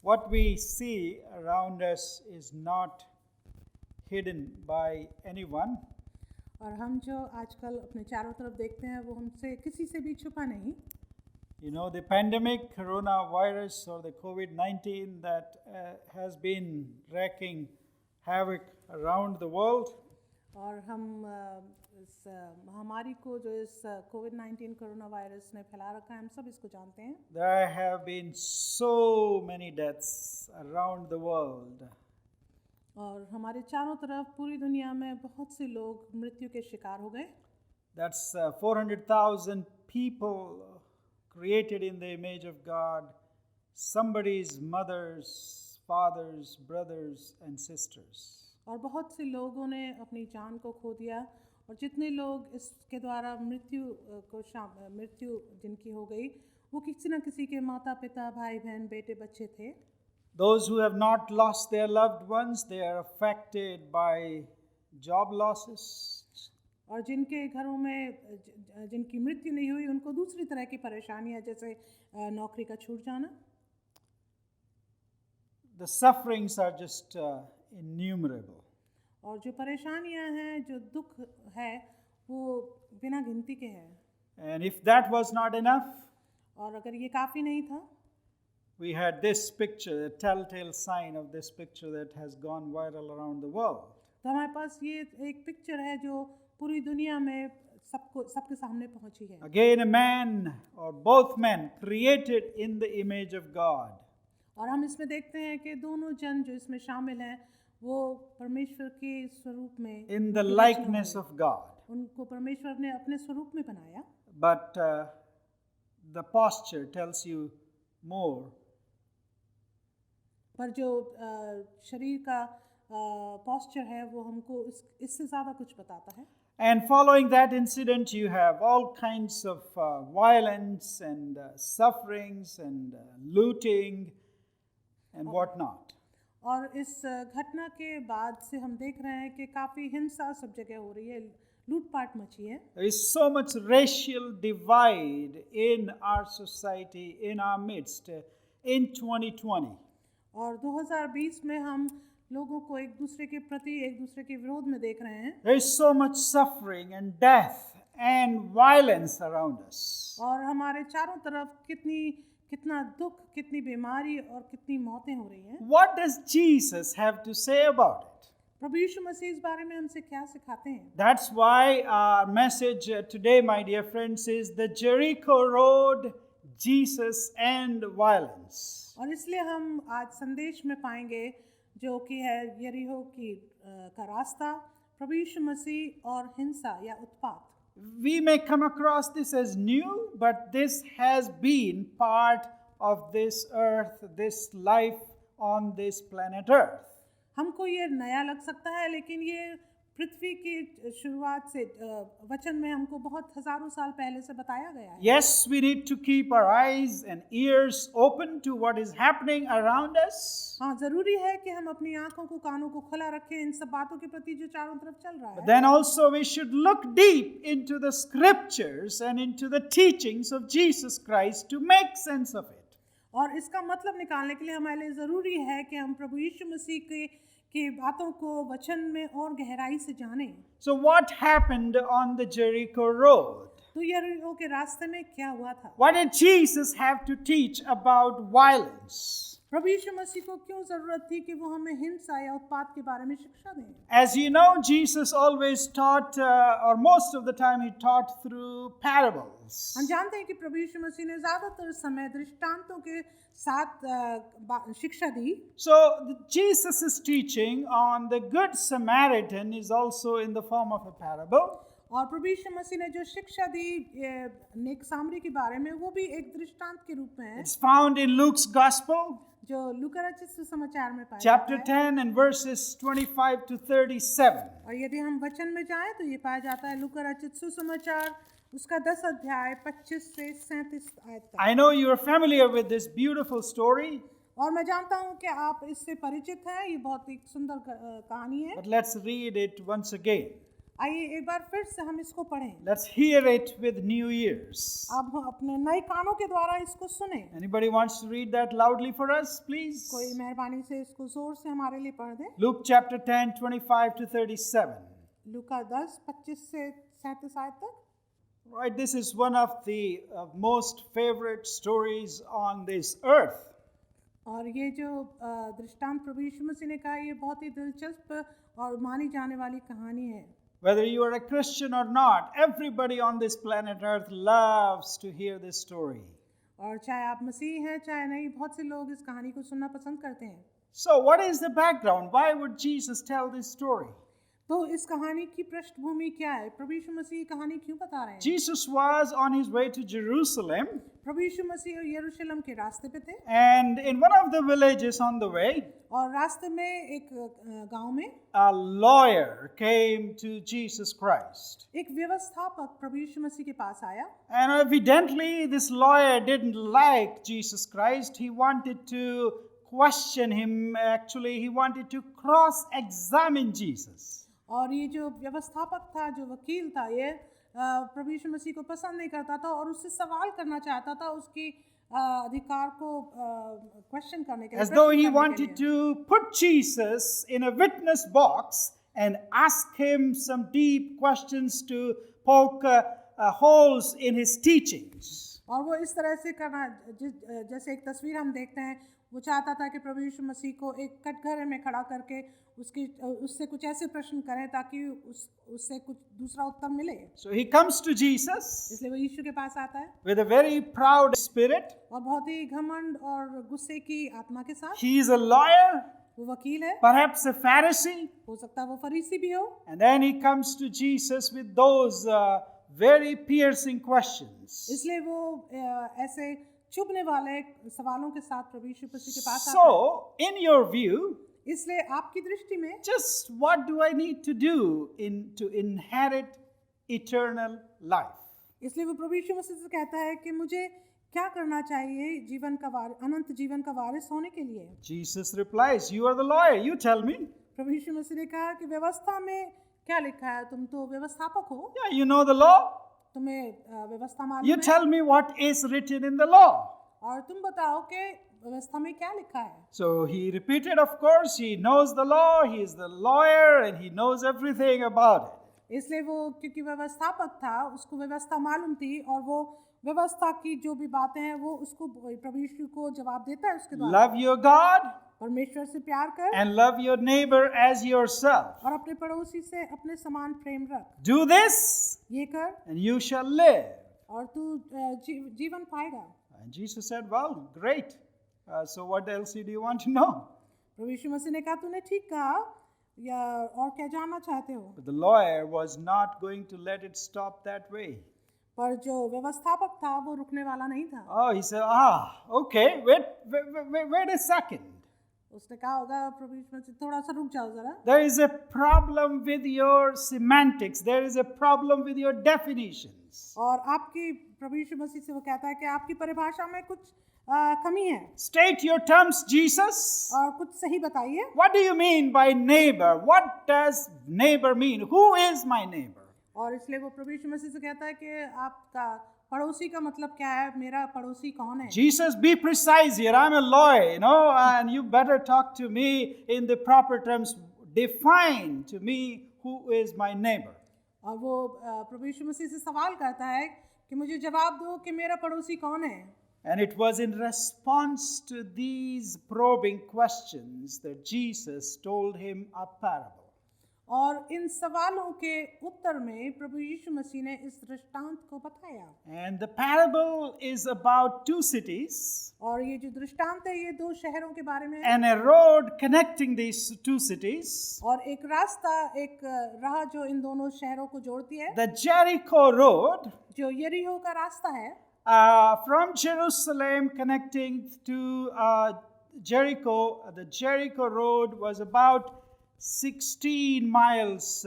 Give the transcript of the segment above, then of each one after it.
what we see around us is not hidden by anyone. और हम जो आजकल अपने चारों तरफ देखते हैं वो हमसे किसी से भी छुपा नहीं. You know, the pandemic, coronavirus or the COVID-19 that has been wreaking havoc around the world. और हम इस महामारी को जो इस कोविड-19 कोरोना वायरस ने फैला रखा है हम सब इसको जानते हैं. There have been so many deaths around the world. और हमारे चारों तरफ पूरी दुनिया में बहुत से लोग मृत्यु के शिकार हो गए. That's 400,000 people created in the image of God, somebody's mothers, fathers, brothers and sisters. और बहुत से लोगों ने अपनी जान को खो दिया और जितने लोग इसके द्वारा मृत्यु जिनकी हो गई वो किसी न किसी के माता पिता भाई बहन बेटे बच्चे थे. Those who have not lost their loved ones, they are affected by job losses. और जिनके घरों में जिनकी मृत्यु नहीं हुई उनको दूसरी तरह की परेशानियां जैसे नौकरी का छूट जाना. The sufferings are just innumerable. और जो परेशानियां हैं जो दुख है वो बिना गिनती के हैं. And if that was not enough, और अगर ये काफ़ी नहीं था, we had this picture, a telltale sign of this picture that has gone viral around the world. तो हमारे पास ये एक पिक्चर है जो पूरी दुनिया में सबके सामने पहुंची है. Again, a man or both men created in the image of God. और हम इसमें देखते हैं कि दोनों जन जो इसमें शामिल हैं वो परमेश्वर के स्वरूप में In the likeness of God. उनको परमेश्वर ने अपने स्वरूप में बनाया. But the posture tells you more. पर जो शरीर का posture है वो हमको इससे ज़्यादा कुछ बताता है. And following that incident, you have all kinds of violence and sufferings and looting and whatnot. और इस घटना के बाद से हम देख रहे हैं कि काफ़ी हिंसा सब जगह हो रही है, लूटपाट मची है. There is so much racial divide in our society, in our midst, in 2020. और 2020 में हम लोगों को एक दूसरे के प्रति एक दूसरे के विरोध में देख रहे हैं. There is so much suffering and death and violence around us. और हमारे चारों तरफ कितना दुख, कितनी बीमारी और कितनी मौतें हो रही हैं. What does Jesus have to say about it? प्रभु यीशु मसीह इस बारे में हमसे क्या सिखाते हैं? That's why our message today, my dear friends, is the Jericho Road, Jesus and violence. और इसलिए हम आज संदेश में पाएंगे जो कि है यरीहो का रास्ता, प्रभु यीशु मसीह और हिंसा या उत्पात. We may come across this as new, but this has been part of this earth, this life on this planet Earth. हमको ये नया लग सकता है लेकिन ये पृथ्वी की शुरुआत से वचन में हमको बहुत हजारों साल पहले से बताया गया है. Yes, we need to keep our eyes and ears open to what is happening around us. हाँ, जरूरी है कि हम अपनी आंखों को कानों को खुला रखें इन सब बातों के प्रति जो चारों तरफ चल रहा है. But then also we should look deep into the scriptures and into the teachings of Jesus Christ to make sense of it. और इसका मतलब निकालने के लिए हमारे लिए जरूरी है कि हम प्रभु यीशु मसीह की बातों को वचन में और गहराई से जानें. So what happened on the Jericho Road? तो यरीहो के रास्ते में क्या हुआ था? What did Jesus have to teach about violence? प्रभु यीशु मसीह को क्यों जरूरत थी कि वो हमें हिंसा या उत्पात के बारे में शिक्षा दें? As you know, Jesus always taught, or most of the time he taught through parables. हम जानते हैं कि प्रभु यीशु मसीह ने ज़्यादातर समय दृष्टांतों के साथ शिक्षा दी. So Jesus' teaching on the Good Samaritan is also in the form of a parable. और प्रभु यीशु मसीह ने जो शिक्षा दी नेक सामरी के बारे में वो भी एक दृष्टांत के रूप में है. It's found in Luke's Gospel, जो लूका रचित सुसमाचार में पाया chapter जाता है. 10 and verses 25 to 37. और यदि हम वचन में जाएं तो ये पाया जाता है लूका रचित सुसमाचार उसका 10 अध्याय 25 से 37 आयत तक. I know you are familiar with this beautiful story. और मैं जानता हूँ कि आप इससे परिचित हैं, ये बहुत एक सुंदर कहानी है. But let's read it once again. आइए एक बार फिर से हम इसको पढ़ें। Let's hear it with new ears. अब हम अपने नए कानों के द्वारा इसको सुने। Anybody wants to read that loudly for us, please? कोई मेहरबानी से इसको जोर से हमारे लिए पढ़ दे। Luke chapter 10, 25 to 37. लूका 10, 25 से 37 आयत तक। Right, this is one of the most favorite stories on this earth. और ये जो दृष्टांत प्रभु यीशु मसीह ने कहा, ये बहुत ही दिलचस्प और मानी जाने वाली कहानी है। Whether you are a Christian or not, everybody on this planet earth loves to hear this story. और चाहे आप मसीह हैं चाहे नहीं, बहुत से लोग इस कहानी को सुनना पसंद करते हैं। So, what is the background? Why would Jesus tell this story? तो इस कहानी की पृष्ठभूमि क्या है? प्रभु यीशु मसीह कहानी क्यों बता रहे हैं? Jesus was on his way to Jerusalem, प्रभु यीशु मसीह यरूशलेम के रास्ते पे थे, and in one of the villages on the way, और रास्ते में एक गांव में a lawyer came to Jesus Christ. एक व्यवस्थापक प्रभु यीशु मसीह के पास आया, And evidently, this lawyer didn't like Jesus Christ. He wanted to question him. Actually, he wanted to cross-examine Jesus. और ये जो व्यवस्थापक था, जो वकील था, ये प्रभु यीशु मसीह को पसंद नहीं करता था और उससे सवाल करना चाहता था, उसकी अधिकार को क्वेश्चन करने के लिए, As though he wanted to put Jesus in a witness box and ask him some deep questions to poke holes in his teachings. और वो इस तरह से करना, जैसे एक तस्वीर हम देखते हैं, वो चाहता था कि प्रभु यीशु मसीह को एक कटघरे में खड़ा करके उससे कुछ ऐसे प्रश्न करें ताकि उससे कुछ दूसरा उत्तर मिले। So he comes to Jesus इसलिए वो यीशु के पास आता है with a very proud spirit. और बहुत ही घमंड और गुस्से की आत्मा के साथ। He is a lawyer, वो वकील है, perhaps a Pharisee. हो सकता है वो फरीसी भी हो। And then he comes to Jesus with those very piercing questions. इसलिए वो ऐसे चुभने वाले सवालों के साथ प्रभु यीशु मसीह के पास आता है। So, in your view, इसलिए आपकी दृष्टि में just what do I need to do to inherit eternal life? इसलिए वो प्रभु यीशु मसीह से कहता है कि मुझे क्या करना चाहिए जीवन का अनंत जीवन का वारिस होने के लिए? Jesus replies, you are the lawyer, you tell me. प्रभु यीशु मसीह ने कहा कि व्यवस्था में क्या लिखा है? तुम तो व्यवस्थापक हो, Yeah, you know the law. तुम्हें व्यवस्था मालूम You है, tell me what is written in the law. और तुम बताओ कि व्यवस्था में क्या लिखा है? So he repeated, of course, he knows the law, he is the lawyer, and he knows everything about it. इसलिए वो क्योंकि व्यवस्थापक था, उसको व्यवस्था मालूम थी और वो व्यवस्था की जो भी बातें हैं वो उसको प्रभु यीशु को जवाब देता है उसके द्वारा। Love your God परमेश्वर से प्यार कर and love your neighbor as yourself. और अपने पड़ोसी से अपने समान प्रेम रख। Do this ये कर and you shall live. और तू जीवन पाएगा। And Jesus said, well, great. So what else do you want to know? प्रभु यीशु मसीह ने कहा, तूने ठीक कहा, या और क्या जानना चाहते हो? But the lawyer was not going to let it stop that way. पर जो व्यवस्थापक था वो रुकने वाला नहीं था। Oh, he said, okay, wait a second. उसने कहा होगा प्रभु यीशु मसीह, थोड़ा सा रुक जाओ जरा। There is a problem with your semantics. There is a problem with your definitions. और आपकी प्रभु यीशु मसीह से वो कहता है कि आपकी परिभाषा में कुछ कमी है। State your terms, Jesus. और कुछ सही बताइए। What do you mean by neighbor? What does neighbor mean? Who is my neighbor? और इसलिए वो प्रभु यीशु मसीह से कहता है कि आपका पड़ोसी का मतलब क्या है? मेरा पड़ोसी कौन है? Jesus, be precise here. I'm a lawyer, and you better talk to me in the proper terms. Define to me who is my neighbor. और वो प्रभु यीशु मसीह से सवाल करता है कि मुझे जवाब दो कि मेरा पड़ोसी कौन है? And it was in response to these probing questions that Jesus told him a parable. और इन सवालों के उत्तर में प्रभु यीशु मसीह ने इस दृष्टांत को बताया। And the parable is about two cities और ये जो दृष्टांत है ये दो शहरों के बारे में है। and a road connecting these two cities. और एक रास्ता, एक राह जो इन दोनों शहरों को जोड़ती है। The Jericho road, जो यरीहो का रास्ता है, from Jerusalem connecting to Jericho, the Jericho road was about 16 miles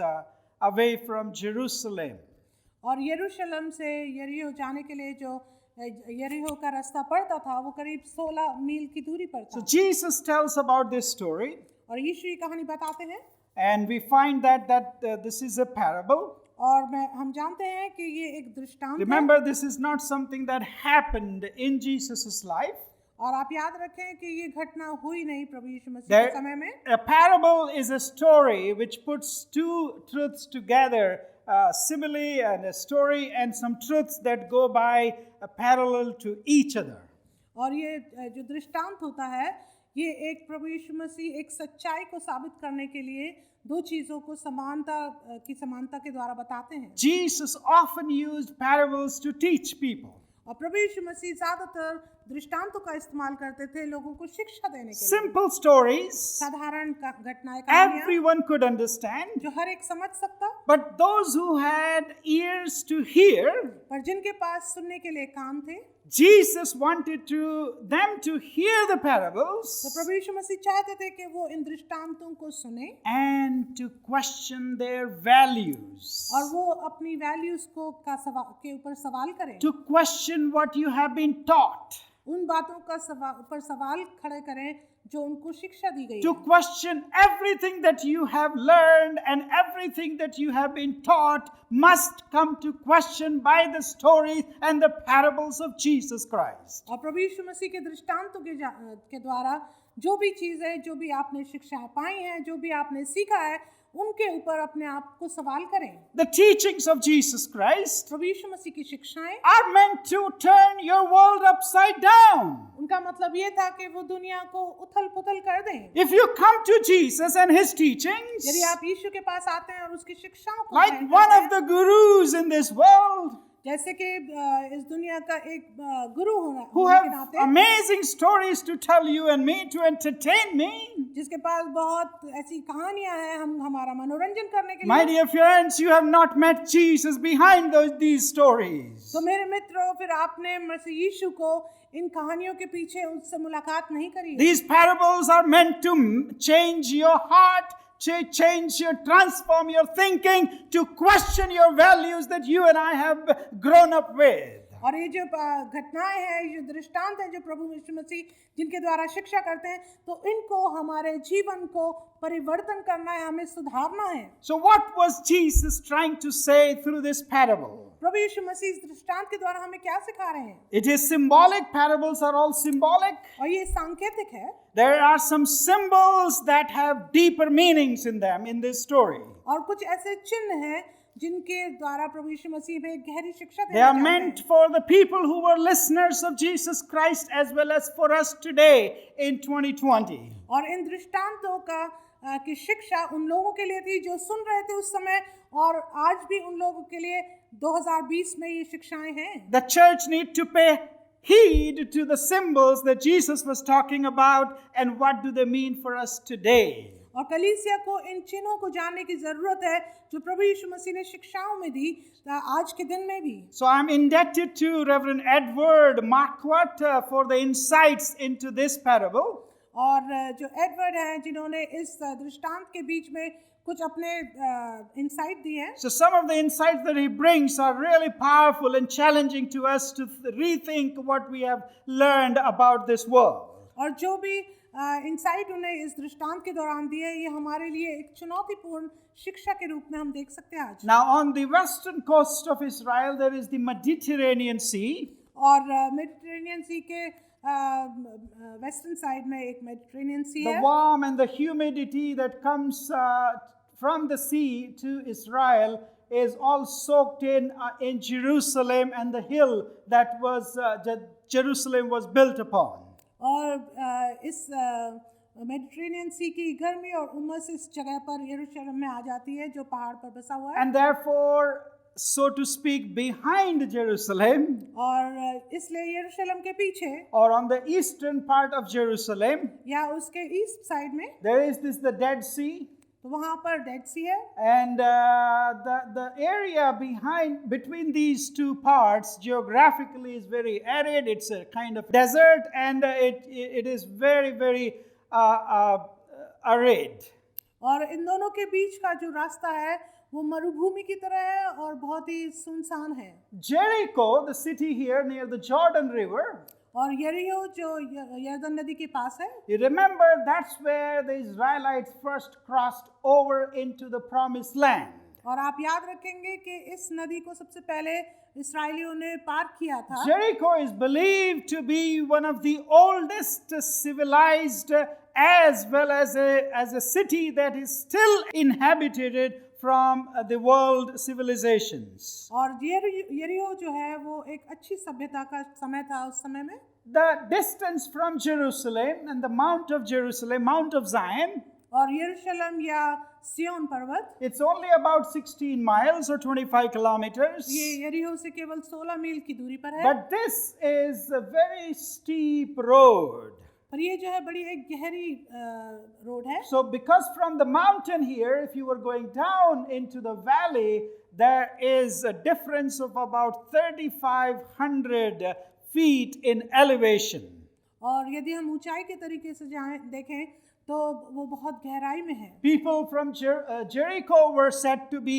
away from Jerusalem. और यरूशलेम से यरीहो जाने के लिए जो यरीहो का रास्ता पड़ता था वो करीब 16 मील की दूरी पर था। So Jesus tells about this story. और यीशु ये कहानी बताते हैं And we find that this is a parable. और हम जानते हैं कि ये एक दृष्टांत है। Remember, this is not something that happened in Jesus' life. और आप याद रखें कि ये घटना हुई नहीं प्रभु यीशु मसीह के समय में। A parable is a story which puts two truths together, simile and a story, and some truths that go by parallel to each other. और ये जो दृष्टांत होता है, ये एक प्रभु यीशु मसीह एक सच्चाई को साबित करने के लिए दो चीजों को समानता के द्वारा बताते हैं। Jesus often used parables to teach people. और प्रभु यीशु मसीह ज्यादातर दृष्टांतों का इस्तेमाल करते थे लोगों को शिक्षा देने के लिए। Simple stories, साधारण घटनाएं, कहानियां, everyone could understand. जो हर एक समझ सकता। But those who had ears to hear, पर जिनके पास सुनने के लिए कान थे, Jesus wanted them to hear the parables तो प्रभु यीशु मसीह चाहते थे कि वो इन दृष्टांतों को सुने and to question their values. और वो अपनी वैल्यूज के ऊपर सवाल करें। To question what you have been taught. उन बातों का ऊपर सवाल खड़े करें जो उनको शिक्षा दी गई To है। question everything that you have learned and everything that you have been taught must come to question by the stories and the parables of Jesus Christ. और प्रभु यीशु मसीह के दृष्टांतों के द्वारा जो भी चीजें, जो भी आपने शिक्षा पाई हैं, जो भी आपने सीखा है, उनके ऊपर अपने आप को सवाल करें। The teachings of Jesus Christ प्रभु यीशु मसीह की शिक्षाएं are meant to turn your world upside down. उनका मतलब ये था कि वो दुनिया को उथल-पुथल कर दें। If you come to Jesus and his teachings, यदि आप यीशु के पास आते हैं और उसकी शिक्षाओं को like ग्रहण one करते of हैं, the gurus in this world, जैसे कि इस दुनिया का एक गुरु who होने के have नाते, amazing stories to tell you and me to entertain me. जिसके पास बहुत ऐसी कहानियां हैं हमारा मनोरंजन करने के My लिए। dear friends, you have not met Jesus behind these stories. तो मेरे मित्रों, फिर आपने मसीह यीशु को इन कहानियों के पीछे उससे मुलाकात नहीं करी है। These parables are meant to change your heart, transform your thinking, to question your values that you and I have grown up with. और ये जो घटनाएं हैं, ये जो दृष्टांत हैं जो प्रभु यीशु मसीह जिनके द्वारा शिक्षा करते हैं, तो इनको हमारे जीवन को परिवर्तन करना है, हमें सुधारना है। So what was Jesus trying to say through this parable? प्रभु यीशु मसीह इस दृष्टांत के द्वारा हमें क्या सिखा रहे हैं? It is symbolic. Parables are all symbolic. और ये सांकेतिक है। There are some symbols that have deeper meanings in them in this story. और कुछ ऐसे चिन्ह हैं जिनके द्वारा प्रभु यीशु मसीह में गहरी शिक्षा They देना are चाहते meant हैं। for the people who were listeners of Jesus Christ as well as for us today in 2020. और इन दृष्टांतों की शिक्षा उन लोगों के लिए थी जो सुन रहे थे उस समय, और आज भी उन लोगों के लिए 2020 में ये शिक्षाएं हैं। The church need to pay heed to the symbols that Jesus was talking about and what do they mean for us today. और कलीसिया को इन चिन्हों को जानने की जरूरत है जो प्रभु यीशु मसीह ने शिक्षाओं में दी आज के दिन में भी। So I'm indebted to Reverend Edward Marquardt for the insights into this parable. और जो एडवर्ड हैं जिन्होंने इस दृष्टांत के बीच में कुछ अपने इंसाइट दिए हैं। So some of the insights that he brings are really powerful and challenging to us to rethink what we have learned about this world. और जो भी इंसाइट उन्हें इस दृष्टांत के दौरान दिए, ये हमारे लिए एक चुनौतीपूर्ण शिक्षा के रूप में हम देख सकते हैं आज। Now on the western coast of Israel there is the Mediterranean Sea. और मेडिटेरेनियन सी के वेस्टर्न साइड में एक मेडिटेरेनियन सी The है। warm and the humidity that comes from the sea to Israel is all soaked in Jerusalem and the hill that was Jerusalem was built upon. और इस Mediterranean सी की गर्मी और उमस इस जगह पर यरूशलेम में आ जाती है जो पहाड़ पर बसा हुआ है। And therefore, so to speak, behind Jerusalem, और इसलिए यरूशलेम के पीछे or on the eastern part of Jerusalem, या उसके ईस्ट साइड में there is the Dead Sea. तो वहाँ पर डेड सी है। And the area between these two parts geographically is very arid. It's a kind of desert, and it is very very arid. और इन दोनों के बीच का जो रास्ता है वो मरुभूमि की तरह है और बहुत ही सुनसान है। Jericho, the city here near the Jordan River, और यरीहो जो यरदन नदी के पास है, You remember that's where the Israelites first crossed over into the promised land. और आप याद रखेंगे कि इस नदी को सबसे पहले इसराइलियों ने पार किया था। Jericho is believed to be one of the oldest civilized as well as a city that is still inhabited from the world civilizations. और यरीहो जो है वो एक अच्छी सभ्यता का समय था उस समय में। The distance from Jerusalem and the Mount of Jerusalem, Mount of Zion, और यरूशलेम या सिय्योन पर्वत, it's only about 16 miles or 25 kilometers. ये यरीहो से केवल 16 मील की दूरी पर है। But this is a very steep road. पर ये जो है बड़ी एक गहरी रोड है। So because from the mountain here, if you were going down into the valley, there is a difference of about 3,500 feet in elevation. और यदि हम ऊंचाई के तरीके से देखें तो वो बहुत गहराई में है। People from Jericho were said to be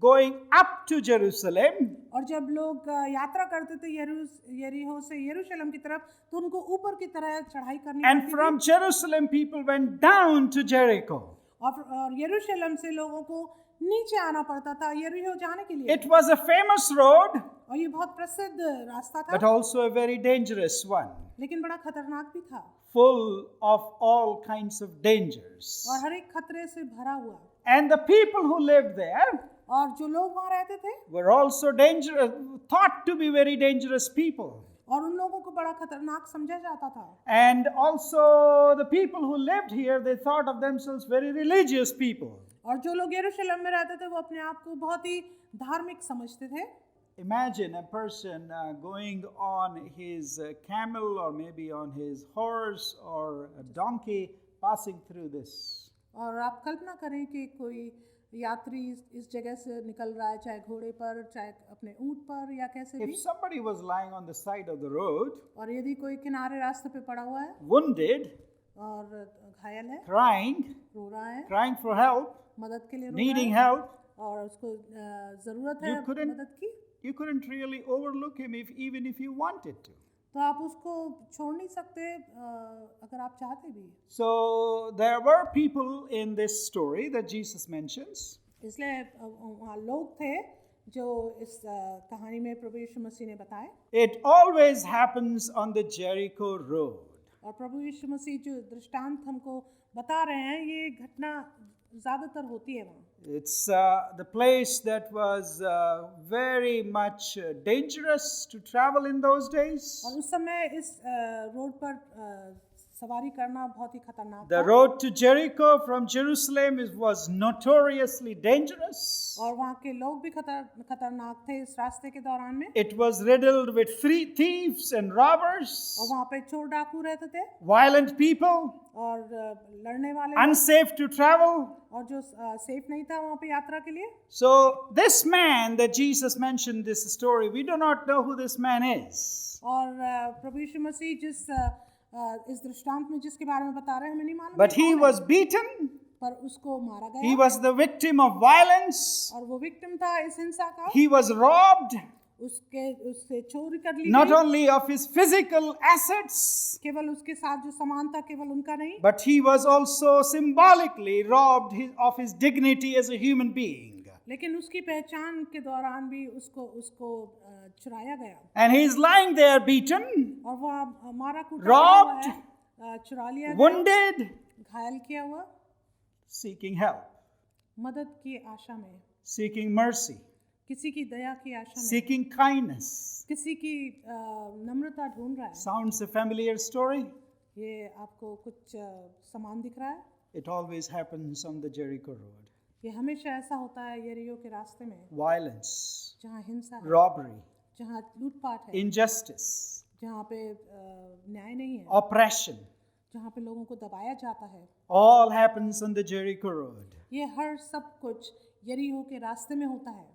going up to Jerusalem. और जब लोग यात्रा करते थे यरीहो से यरूशलेम की तरफ तो उनको ऊपर की तरह चढ़ाई करनी And पड़ती from थी। Jerusalem, people went down to Jericho. और यरूशलेम से लोगों को नीचे आना पड़ता था यरीहो जाने के लिए। It was a famous road, और ये बहुत प्रसिद्ध रास्ता था, but also a very dangerous one, लेकिन बड़ा खतरनाक भी था full of all kinds of dangers. और हर एक खतरे से भरा हुआ। And the people who lived there और जो लोग वहाँ रहते थे were also dangerous, thought to be very dangerous people. और उन लोगों को बड़ा खतरनाक समझा जाता था। And also the people who lived here, they thought of themselves very religious people. और जो लोग यरूशलेम में रहते थे वो अपने आप को बहुत ही धार्मिक समझते थे। Imagine a person going on his camel or maybe on his horse or a donkey passing through this. और आप कल्पना करें कि कोई यात्री इस जगह से निकल रहा है, चाहे घोड़े पर, चाहे अपने ऊंट पर या कैसे भी। If somebody was lying on the side of the road, और यदि कोई किनारे रास्ते पे पड़ा हुआ है wounded, और घायल है, crying, रो रहा है, crying for help, मदद के लिए रो needing रहा है help, और उसको जरूरत है मदद की, you couldn't really overlook him even if you wanted to. तो आप उसको छोड़ नहीं सकते अगर आप चाहते भी। So there were people in this story that Jesus mentions. इसलिए वहाँ लोग थे जो इस कहानी में प्रभु यीशु मसीह ने बताए। It always happens on the Jericho road. और प्रभु यीशु मसीह जो दृष्टांत हमको बता रहे हैं ये घटना ज़्यादातर होती है वहाँ। It's the place that was very much dangerous to travel in those days. और उस समय इस रोड पर सवारी करना बहुत ही खतरनाक The था। road to Jericho from Jerusalem was notoriously dangerous. और वहाँ के लोग भी खतरनाक थे इस रास्ते के दौरान में। It was riddled with thieves and robbers, और वहाँ पे चोर डाकू रहते थे violent people, और लड़ने वाले unsafe to travel. और जो सेफ नहीं था वहाँ पे यात्रा के लिए। So this man that Jesus mentioned this story, we do not know who this man is. और प्रभु यीशु मसीह जिस इस दृष्टांत में जिसके बारे में बता रहे हैं हमें नहीं मालूम। But he was beaten. पर उसको मारा गया। He was the victim of violence. और वो विक्टिम था इस हिंसा का। He was robbed. उससे चोरी कर ली Not गई। only of his physical assets, केवल उसके साथ जो सामान था केवल उनका नहीं, but he was also symbolically robbed of his dignity as a human being. लेकिन उसकी पहचान के दौरान भी उसको चुराया गया। And he is lying there beaten, और वो मारा कूटा robbed, हुआ है, चुरा लिया गया, wounded, घायल किया हुआ, seeking help, मदद की आशा में, seeking mercy, किसी की दया की आशा में, seeking kindness. किसी की नम्रता ढूंढ रहा है। Sounds a familiar story? ये आपको कुछ समान दिख रहा है? It always happens on the Jericho road. ये हमेशा ऐसा होता है यरीहो के रास्ते में, Violence, जहाँ हिंसा है, robbery, जहाँ लूटपाट है, injustice, जहाँ पे न्याय नहीं है, oppression, जहाँ पे लोगों को दबाया जाता है, all happens on the Jericho road. ये हर सब कुछ यरीहो के रास्ते में होता है।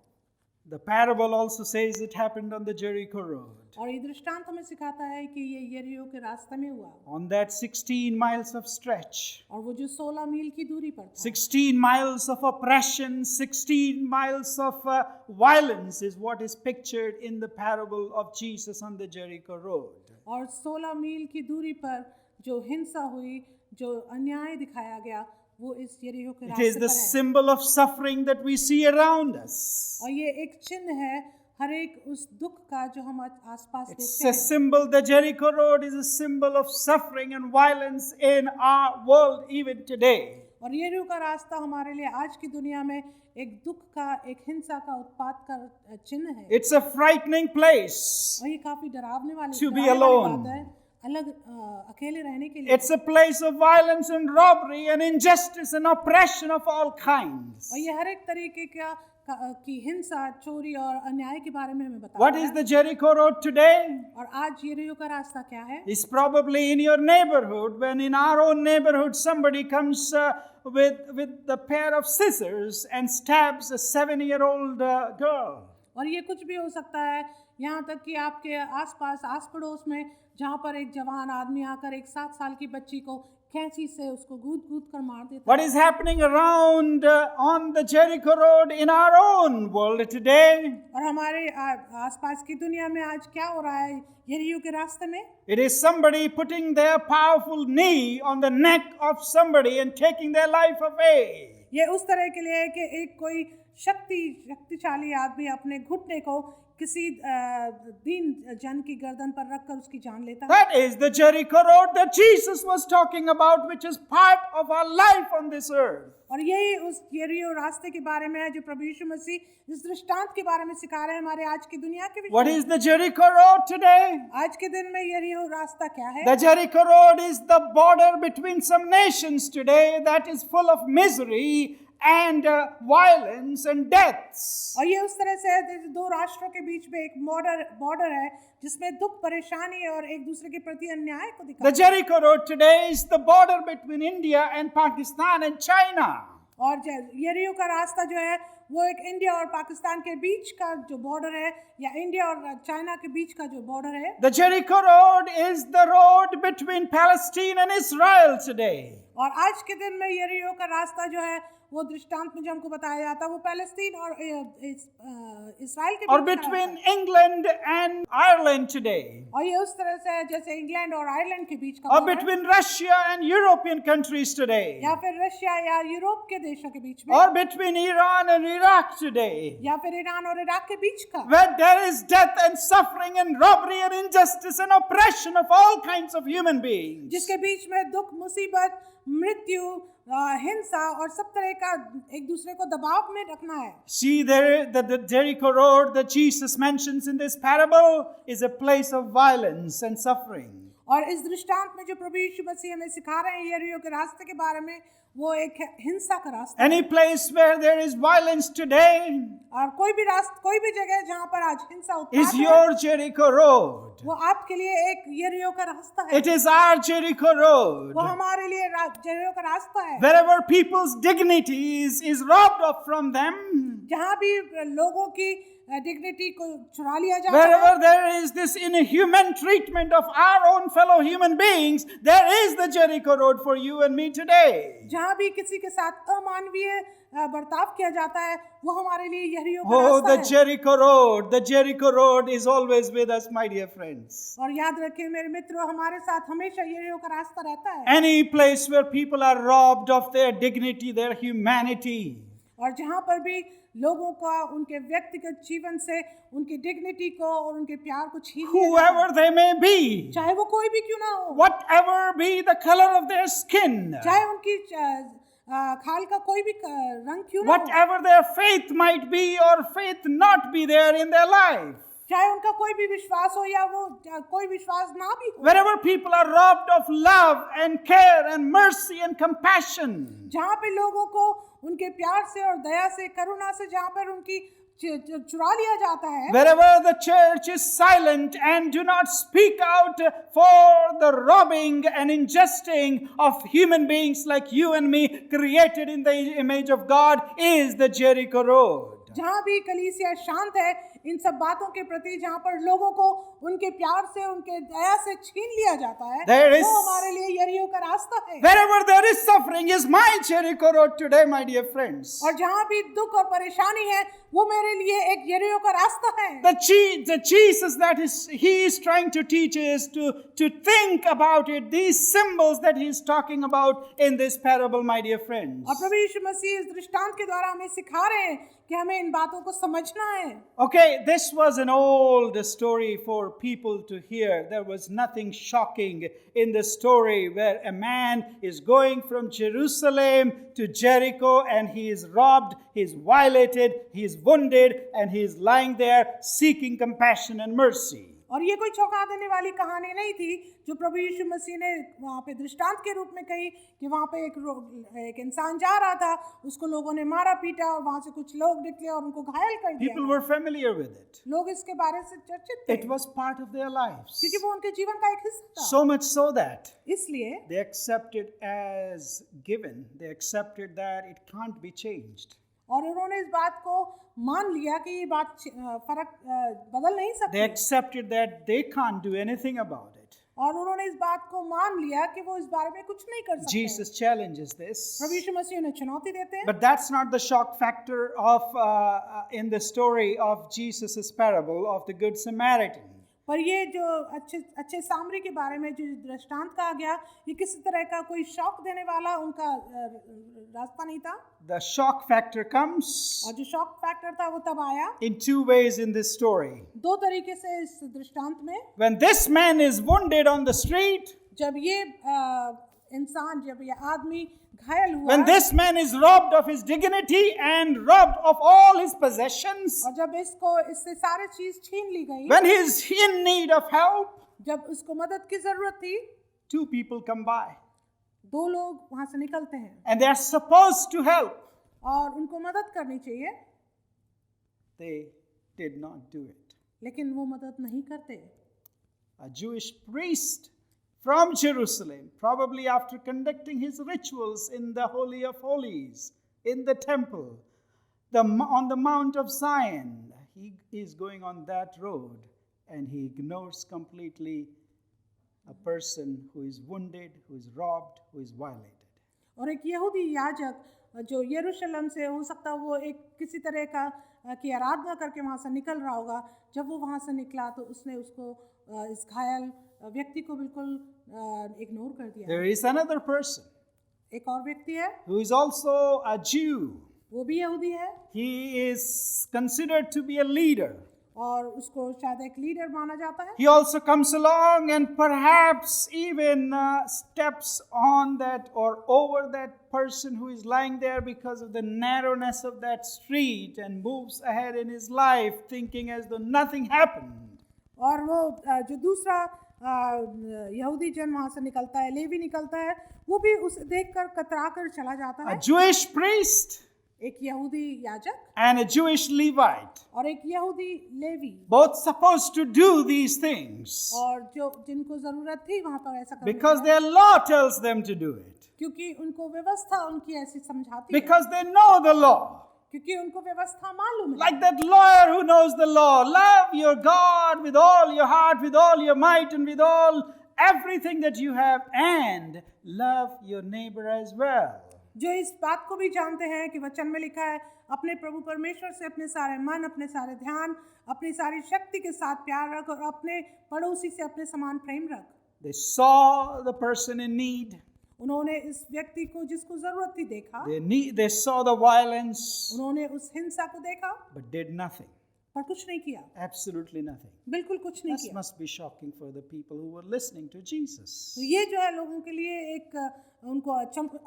The parable also says it happened on the Jericho road. और ये दृष्टांत हमें सिखाता है कि ये यरीहो के रास्ते में हुआ On that 16 miles of stretch, और वो जो 16 मील की दूरी पर था 16 miles of oppression, 16 miles of violence is what is pictured in the parable of Jesus on the Jericho road. और 16 मील की दूरी पर जो हिंसा हुई, जो अन्याय दिखाया गया, वो इस यरीहो के It रास्ते is the पर है। symbol of suffering that we see around us. और ये एक चिन्ह है हर एक उस दुख का जो हम आसपास It's देखते a हैं। symbol, the Jericho road is a symbol of suffering and violence in our world even today. और यरीहो का रास्ता हमारे लिए आज की दुनिया में एक दुख का, एक हिंसा का, उत्पात का चिन्ह है। It's a frightening place. और ये काफी डरावने वाली To be डरावने वाली alone. बात है, अलग अकेले रहने के लिए। It's a place of violence and robbery and injustice and oppression of all kinds. और ये हर एक तरीके की हिंसा, चोरी और अन्याय के बारे में हमें बताता What है। is the Jericho road today? और आज यरीहो का रास्ता क्या है? It's probably in your neighborhood, when in our own neighborhood somebody comes with a pair of scissors and stabs a 7-year-old girl. और ये कुछ भी हो सकता है, यहाँ तक कि आपके आसपास, आस पड़ोस में, जहाँ पर एक जवान आदमी आकर एक 7 साल की बच्ची को कैंची से उसको गूद कर मार देता What है। is happening around on the Jericho road in our own world today? और हमारे आसपास की दुनिया में आज क्या हो रहा है यरीहो के रास्ते में? It is somebody putting their powerful knee on the neck of somebody and taking their life away. ये उस तरह के लिए है कि एक कोई शक्तिशाली आदमी अपने घुटने को किसी दीन जन की गर्दन पर रखकर उसकी जान लेता है। That is the Jericho road that Jesus was talking about, which is part of our life on this earth. और यही उस यरीहो रास्ते के बारे में है जो प्रभु यीशु मसीह इस दृष्टांत के बारे में सिखा रहे हैं हमारे आज की दुनिया के विषय What में। is the Jericho road today? आज के दिन में यरीहो रास्ता क्या है? The Jericho road is the border between some nations today that is full of misery and violence and deaths. और ये उस तरह से है जैसे दो राष्ट्रों के बीच में एक बॉर्डर है जिसमें दुख, परेशानी और एक दूसरे के प्रति अन्याय को दिखाता The Jericho road today is the border between India and Pakistan and China. और यरीहो का रास्ता जो है वो एक इंडिया और पाकिस्तान के बीच का जो बॉर्डर है या इंडिया और चाइना के बीच का जो बॉर्डर है। The Jericho road is the road between Palestine and Israel today. और आज के दिन में यरीहो का रास्ता जो है वो दृष्टांत में जो हमको बताया जाता है वो पैलेस्टीन और इस्राएल के Or बीच का between रास्ता है। England and Ireland today. और ये उस तरह से है जैसे इंग्लैंड और आयरलैंड के बीच का Or border है। between Russia and European countries today. या फिर रशिया या यूरोप के देशों के बीच में Or between Iran and Iraq today. या फिर ईरान और इराक के बीच का Where there is death and suffering and robbery and injustice and oppression of all kinds of human beings. जिसके बीच में दुख, मुसीबत, मृत्यु, हिंसा और सब तरह का एक दूसरे को दबाव में रखना है। See there that the Jericho road that Jesus mentions in this parable is a place of violence and suffering. और इस दृष्टांत में जो प्रभु यीशु मसीह हमें सिखा रहे हैं यरीहो के रास्ते के बारे में वो एक हिंसा का रास्ता Any place where there is violence today और कोई भी जगह जहाँ पर आज हिंसा is उत्पात है your Jericho road. वो आपके लिए एक यरीहो का रास्ता है। It is our Jericho road. वो हमारे लिए यरीहो का रास्ता है। Wherever people's dignity is robbed of from them, जहाँ भी लोगों की डिग्निटी को चुरा लिया जाता है, wherever there is this inhuman treatment of our own fellow human beings, there is the Jericho road for you and me today. जहाँ भी किसी के साथ अमानवीय बर्ताव किया जाता है वो हमारे लिए यरीहो का Oh, रास्ता the है। Jericho road. The Jericho road is always with us, my dear friends. और याद रखें मेरे मित्रों, हमारे साथ हमेशा यरीहो का रास्ता रहता है। Any place where people are robbed of their dignity, their humanity, और जहाँ पर भी लोगों का उनके व्यक्तिगत जीवन से उनकी डिग्निटी को और उनके प्यार को छीन लिया जाता है, whoever they may be, चाहे वो कोई भी क्यों ना हो, whatever be the color of their skin, चाहे उनकी खाल का कोई भी रंग क्यों ना हो, whatever their faith might be or faith not be there in their life, चाहे उनका कोई भी विश्वास हो या वो कोई विश्वास ना भी हो, wherever people are robbed of love and care and mercy and compassion, जहाँ पे लोगों को उनके प्यार से और दया से, करुणा से जहाँ पर उनकी चुरा लिया जाता है, wherever the church is silent and do not speak out for the robbing and injusting of human beings like you and me, created in the image of God, is the Jericho road. time. जहाँ भी कलीसिया शांत है इन सब बातों के प्रति, जहाँ पर लोगों को उनके प्यार से, उनके दया से छीन लिया जाता है, There is- वो हमारे लिए यरीहो का रास्ता है। Wherever there is suffering is my Jericho road today, my dear friends. और जहाँ भी दुख और परेशानी है वो मेरे लिए एक यरीहो का रास्ता है। The Jesus that he is trying to teach is to think about it, these symbols that he is talking about in this parable, my dear friends. और प्रभु यीशु मसीह इस दृष्टांत के द्वारा हमें सिखा रहे हैं कि हमें इन बातों को समझना है। Okay, this was an old story for people to hear. There was nothing shocking in the story where a man is going from Jerusalem to Jericho and he is robbed, he is violated, he is wounded, and he is lying there seeking compassion and mercy. और ये कोई चौंका देने वाली कहानी नहीं थी जो प्रभु यीशु मसीह ने वहाँ पे दृष्टांत के रूप में कही कि वहाँ पे एक इंसान जा रहा था, उसको लोगों ने मारा पीटा और वहाँ से कुछ लोग निकले और उनको घायल कर दिया। People were familiar with it. लोग इसके बारे से चर्चित थे It was part of their lives. क्योंकि वो उनके जीवन का एक हिस्सा था। So much so that इसलिए they accepted as given. They accepted that it can't be changed. और उन्होंने इस बात को मान लिया कि ये बात फर्क बदल नहीं सकती। They accepted that they can't do anything about it. और उन्होंने इस बात को मान लिया कि वो इस बारे में कुछ नहीं कर सकते। Jesus challenges this. प्रभु यीशु मसीह उन्हें चुनौती देते हैं। But that's not the shock factor of in the story of Jesus' parable of the Good Samaritan. पर ये जो अच्छे सामरी के बारे में जो दृष्टांत कहा गया, ये किसी तरह का कोई शौक देने वाला उनका रास्ता नहीं था। The shock factor comes और जो शॉक फैक्टर था वो तब आया in two ways in this story. दो तरीके से इस दृष्टांत में। When this man is wounded on the street, जब ये इंसान, जब ये आदमी घायल हुआ, when this man is robbed of his dignity and robbed of all his possessions, और जब इससे सारे चीज छीन ली गई, when he is in need of help, जब उसको मदद की जरूरत थी, two people come by दो लोग वहां से निकलते हैं and they are supposed to help. और उनको मदद करनी चाहिए, They did not do it. लेकिन वो मदद नहीं करते। A Jewish priest from Jerusalem, probably after conducting his rituals in the Holy of Holies, in the temple, on the Mount of Zion, he is going on that road and he ignores completely a person who is wounded, who is robbed, who is violated. और एक यहूदी याजक जो यरूशलेम से, हो सकता वो एक किसी तरह का की आराधना करके वहाँ से निकल रहा होगा, जब वो वहाँ से निकला तो उसने उसको इस घायल व्यक्ति को बिल्कुल इग्नोर कर दिया। There is another person एक और व्यक्ति है, who is also a Jew. वो भी यहूदी है He is considered to be a leader. और उसको शायद एक लीडर माना जाता है। He also comes along and perhaps even steps on that or over that person who is lying there because of the narrowness of that street and moves ahead in his life thinking as though nothing happened. और वो जो दूसरा यहूदी जन वहाँ से निकलता है, लेवी निकलता है, वो भी उसे देखकर कतरा कर चला जाता है। A Jewish priest एक यहूदी याजक and a Jewish Levite, और एक यहूदी levy, both supposed to do these things और जो जिनको जरूरत थी वहाँ पर ऐसा करने because की, their law tells them to do it, क्योंकि उनको व्यवस्था उनकी ऐसी समझाती because they know the law. है, क्योंकि उनको व्यवस्था मालूम है। Like that lawyer who knows the law. Love your God with all your heart, with all your might, and with all everything that you have, and love your neighbor as well. जो इस बात को भी जानते हैं कि वचन में लिखा है, अपने प्रभु परमेश्वर से अपने सारे मन, अपने सारे ध्यान, अपनी सारी शक्ति के साथ प्यार रख और अपने पड़ोसी से अपने समान प्रेम रख। They saw the person in need. उन्होंने इस व्यक्ति को जिसको जरूरत थी देखा, They saw the violence, उन्होंने उस हिंसा को देखा, but did nothing. पर कुछ नहीं किया, Absolutely nothing. बिल्कुल कुछ नहीं This किया। must be shocking for the people who were listening to Jesus. तो ये जो है लोगों के लिए एक उनको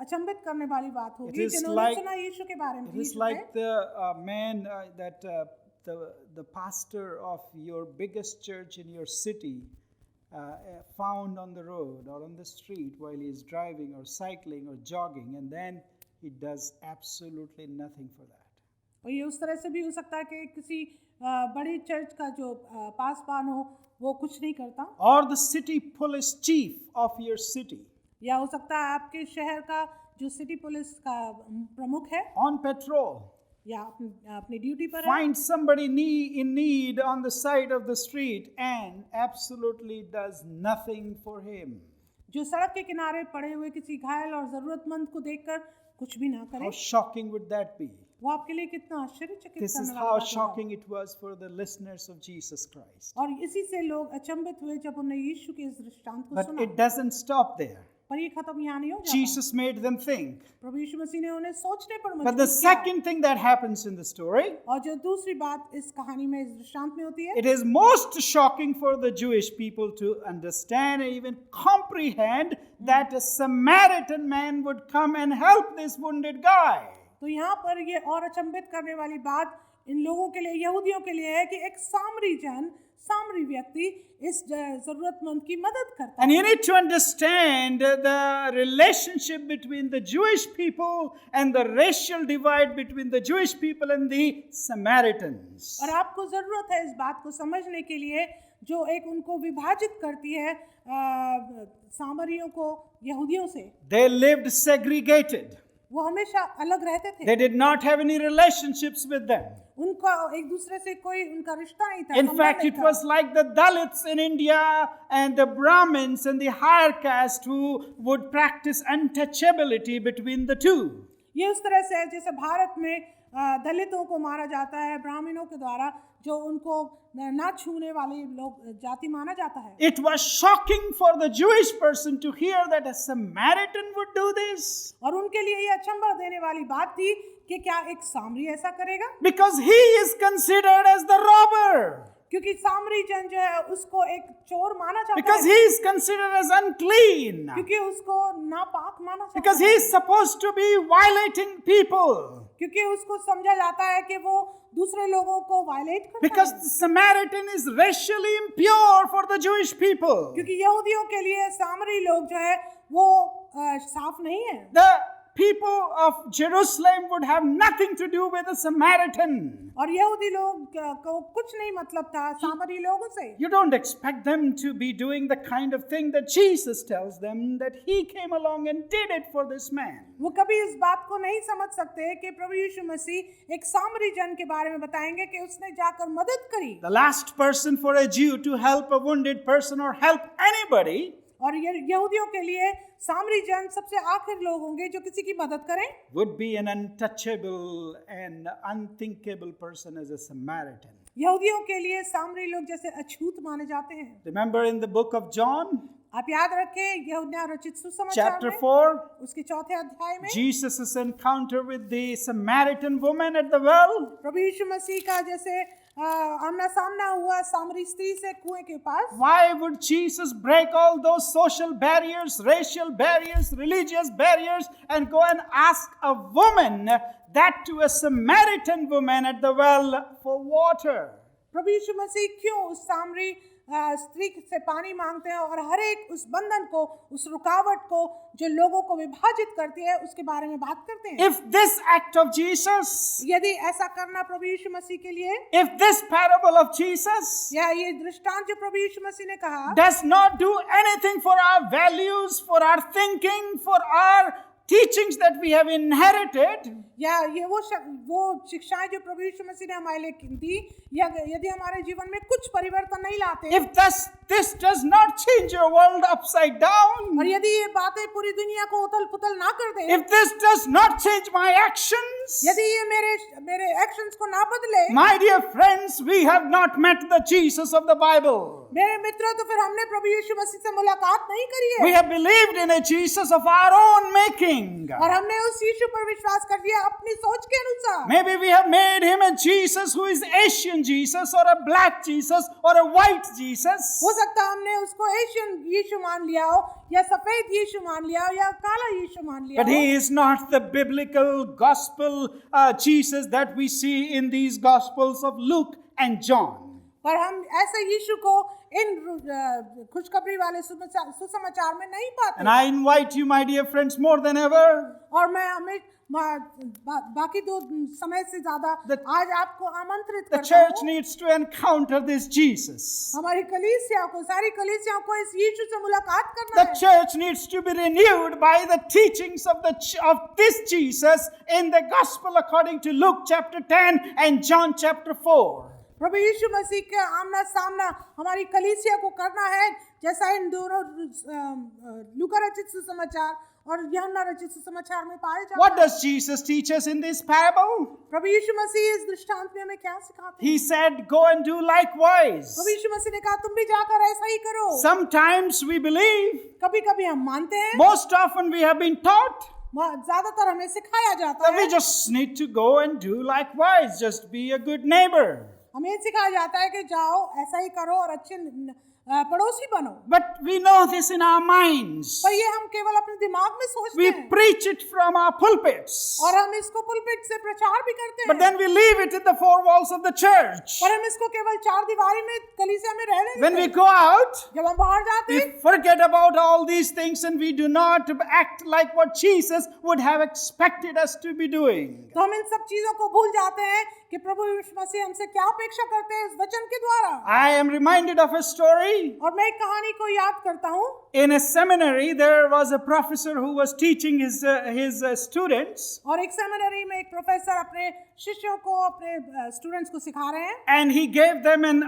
अचंभित करने वाली बात होगी जिन्होंने सुना यीशु के बारे में। It is like the man that the pastor of your biggest church in your city found on the road or on the street while he is driving or cycling or jogging, and then he does absolutely nothing for that. और ये उस तरह से भी हो सकता है कि किसी बड़ी चर्च का जो पासवान हो वो कुछ नहीं करता, Or the city police chief of your city या हो सकता है आपके शहर का जो सिटी पुलिस का प्रमुख है on patrol, या अपनी ड्यूटी पर है, finds somebody in need on the side of the street and absolutely does nothing for him. जो सड़क के किनारे पड़े हुए किसी घायल और जरूरतमंद को देखकर कुछ भी ना करे, How shocking would that be? वो आपके लिए कितना आश्चर्यचकित This is करने how वाला बात shocking it was for the listeners of Jesus Christ. होगा। और इसी से लोग अचंभित हुए जब उन्हें यीशु के इस दृष्टांत को But सुना। it doesn't stop there. पर ये खत्म यहाँ नहीं हो जाता। Jesus made them think. प्रभु यीशु मसीह ने उन्हें सोचने पर But the मजबूर किया। second thing that happens in the story, और जो दूसरी बात इस कहानी में, इस दृष्टांत में होती है, it is most shocking for the Jewish people to understand and even comprehend that a Samaritan man would come and help this wounded guy. तो यहाँ पर ये और अचंभित करने वाली बात इन लोगों के लिए, यहूदियों के लिए है कि एक सामरी व्यक्ति इस जरूरतमंद की मदद करता And है। you need to understand the relationship between the Jewish people and the racial divide between the Jewish people and the Samaritans. और आपको जरूरत है इस बात को समझने के लिए जो एक उनको विभाजित करती है सामरियों को यहूदियों से। They lived segregated. वो हमेशा अलग रहते थे। They did not have any relationships with them. उनका एक दूसरे से कोई उनका रिश्ता नहीं था। In संबंध fact, नहीं it था। was like the Dalits in India and the Brahmins and the higher caste who would practice untouchability between the two. ये उस तरह से है जैसे भारत में दलितों को मारा जाता है ब्राह्मणों के द्वारा, जो उनको ना छूने वाले लोग जाति माना जाता है। It was shocking for the Jewish person to hear that a Samaritan would do this, और उनके लिए ये अचंभा देने वाली बात थी कि क्या एक सामरी ऐसा करेगा, because he is considered as the robber, क्योंकि सामरी जन जो है उसको एक चोर माना जाता because है, he is considered as unclean, क्योंकि उसको नापाक माना जाता because he है, is supposed to be violating people, क्योंकि उसको समझा जाता है कि वो दूसरे लोगों को वायलेट करता because है, the Samaritan is racially impure for the Jewish people. क्योंकि यहूदियों के लिए सामरी लोग जो है वो साफ नहीं है। The people of Jerusalem would have nothing to do with the Samaritan. और यहूदी लोग को कुछ नहीं मतलब था सामरी लोगों से। You don't expect them to be doing the kind of thing that Jesus tells them that he came along and did it for this man. वो कभी इस बात को नहीं समझ सकते कि प्रभु यीशु मसीह एक सामरी जन के बारे में बताएंगे कि उसने जाकर मदद करी। The last person for a Jew to help a wounded person or help anybody और यहूदियों के लिए सामरी जन सबसे आखिर लोग होंगे जो किसी की मदद करें। would be an untouchable and unthinkable person as a Samaritan. यहूदियों के लिए सामरी लोग जैसे अछूत माने जाते हैं। Remember in the book of John, आप याद रखें यूहन्ना रचित सुसमाचार chapter में 4, उसके चौथे अध्याय में Jesus' encounter with the Samaritan woman at the well. प्रभु यीशु मसीह का जैसे आमना सामना हुआ सामरी स्त्री से कुएं के पास। Why would Jesus break all those social barriers, racial barriers, religious barriers, and go and ask a woman, that to a Samaritan woman at the well, for water? प्रभु यीशु मसीह क्यों उस सामरी स्त्री से पानी मांगते हैं और हर एक उस बंधन को, उस रुकावट को जो लोगों को विभाजित करती है उसके बारे में बात करते हैं। If this act of Jesus, यदि ऐसा करना प्रभु यीशु मसीह के लिए, if this parable of Jesus या ये दृष्टांत जो प्रभु यीशु मसीह ने कहा does not do anything for our values, for our thinking, for our teachings that we have inherited, या ये वो शिक्षाएं जो प्रभु यीशु मसीह ने हमारे लिए दी, या यदि हमारे जीवन में कुछ परिवर्तन नहीं लाते, if this does not change your world upside down, और यदि ये बातें पूरी दुनिया को उथल पुथल ना कर दे, if this does not change my actions, यदि ये मेरे एक्शंस को ना बदले, my dear friends, we have not met the Jesus of the Bible. मेरे मित्रों, तो फिर हमने प्रभु यीशु मसीह से मुलाकात नहीं करी है। We have believed in a Jesus of our own making. और हमने उस यीशु पर विश्वास कर लिया अपनी सोच के अनुसार। Maybe we have made him a Jesus who is Asian Jesus or a black Jesus or a white Jesus. हो सकता है हमने उसको एशियन यीशु मान लिया हो, या सफेद यीशु मान लिया हो, या काला यीशु मान लिया But हो। he is not the biblical gospel Jesus that we see in these gospels of Luke and John. पर हम ऐसे यीशु को इन खुशखबरी वाले सुसमाचार में नहीं पाते। And I invite you, my dear friends, more than ever, और मैं हमें बाकी दो समय से ज्यादा आज आपको आमंत्रित the करता church हूँ। needs to encounter this Jesus. हमारी कलीसिया को, सारी कलीसियाओं को इस यीशु से मुलाकात करना The है। church needs to be renewed by the teachings of this Jesus in the gospel according to Luke chapter 10 and John chapter 4. प्रभु यीशु मसीह के आमना सामना हमारी कलीसिया को करना है, जैसा इन दोनों लूका रचित सुसमाचार और यूहन्ना रचित सुसमाचार में पाया जाता है। What does Jesus teach us in this parable? प्रभु यीशु मसीह इस दृष्टांत में हमें क्या सिखाते हैं? He said, go and do likewise. प्रभु यीशु मसीह ने कहा तुम भी जाकर ऐसा ही करो। Sometimes we believe, कभी-कभी हम मानते हैं, most often we have been taught ज्यादातर हमें सिखाया जाता that है, we just need to go and do likewise, just be a good neighbor. हमें सिखाया जाता है कि जाओ ऐसा ही करो और अच्छे पड़ोसी बनो। But we know this in our minds. पर ये हम केवल अपने दिमाग में सोचते We हैं preach it from our pulpits. और हम इसको पुलपिट से प्रचार भी करते But हैं, then we leave it in the four walls of the church. पर हम इसको केवल चार दीवारी में कलीसिया में रहने When देते we हैं। go out, जब हम बाहर जाते we हैं forget about all these things and we do not act like what Jesus would have expected us to be doing. तो हम इन सब चीजों को भूल जाते हैं कि प्रभु यीशु मसीह हमसे क्या अपेक्षा करते हैं इस वचन के द्वारा। I am reminded of a story. और मैं एक कहानी को याद करता हूँ। In a seminary, there was a professor who was teaching his students, और एक सेमिनरी में एक प्रोफेसर अपने शिष्यों को, अपने स्टूडेंट्स को सिखा रहे हैं and he gave them an